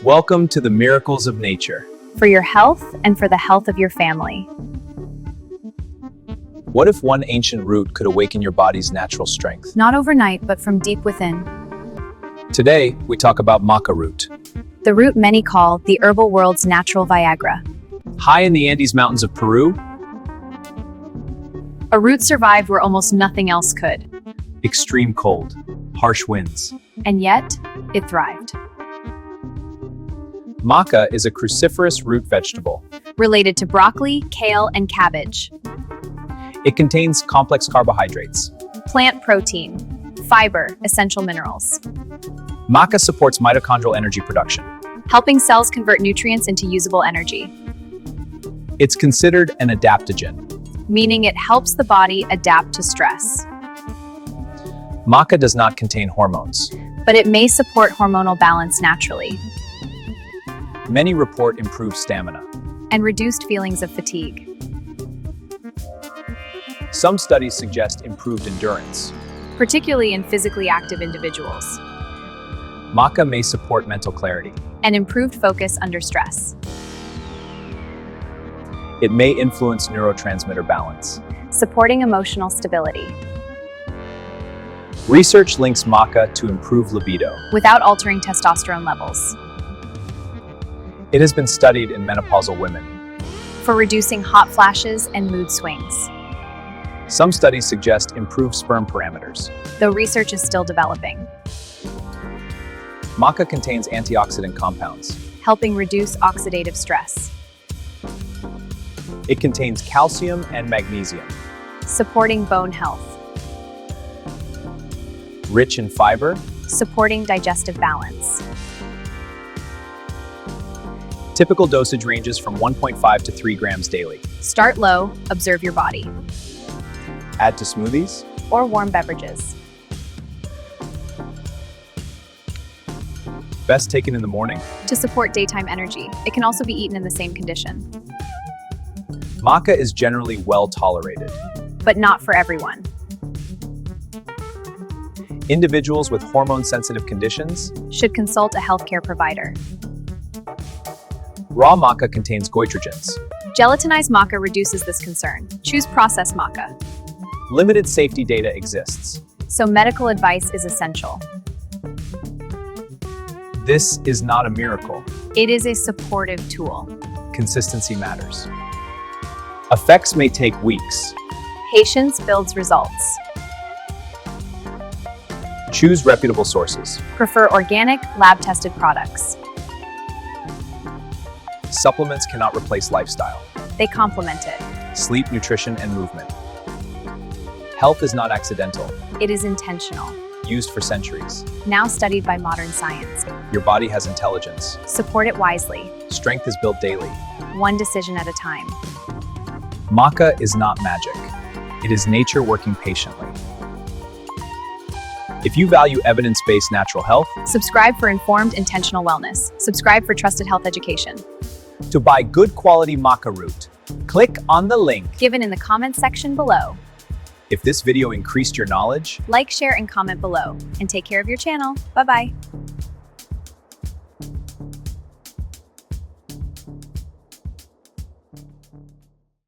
Welcome to the miracles of nature. For your health and for the health of your family. What if one ancient root could awaken your body's natural strength? Not overnight, but from deep within. Today, we talk about maca root. The root many call the herbal world's natural Viagra. High in the Andes Mountains of Peru, A root survived where almost nothing else could. extreme cold, harsh winds. And yet, it thrived. Maca is a cruciferous root vegetable. Related to broccoli, kale, and cabbage. It contains complex carbohydrates. Plant protein, fiber, essential minerals. Maca supports mitochondrial energy production. Helping cells convert nutrients into usable energy. It's considered an adaptogen. Meaning it helps the body adapt to stress. Maca does not contain hormones. But it may support hormonal balance naturally. Many report improved stamina. And reduced feelings of fatigue. Some studies suggest improved endurance. Particularly in physically active individuals. Maca may support mental clarity. And improved focus under stress. It may influence neurotransmitter balance. Supporting emotional stability. Research links maca to improve libido. Without altering testosterone levels. It has been studied in menopausal women. For reducing hot flashes and mood swings. Some studies suggest improved sperm parameters. Though research is still developing. Maca contains antioxidant compounds. Helping reduce oxidative stress. It contains calcium and magnesium. Supporting bone health. Rich in fiber. Supporting digestive balance. Typical dosage ranges from 1.5 to 3 grams daily. Start low, observe your body. Add to smoothies. Or warm beverages. Best taken in the morning. To support daytime energy. It can also be eaten in the same condition. Maca is generally well tolerated. But not for everyone. Individuals with hormone-sensitive conditions Should consult a healthcare provider. Raw maca contains goitrogens. Gelatinized maca reduces this concern. Choose processed maca. Limited safety data exists. So medical advice is essential. This is not a miracle. It is a supportive tool. Consistency matters. Effects may take weeks. Patience builds results. Choose reputable sources. Prefer organic, lab-tested products. Supplements cannot replace lifestyle. They complement it. Sleep, nutrition, and movement. Health is not accidental. It is intentional. Used for centuries. Now studied by modern science. Your body has intelligence. Support it wisely. Strength is built daily. One decision at a time. Maca is not magic. It is nature working patiently. If you value evidence-based natural health, Subscribe for informed, intentional wellness. Subscribe for trusted health education. to buy good quality maca root, click on the link. Given in the comments section below. If this video increased your knowledge, Like, share, and comment below. And take care of your channel. Bye-bye.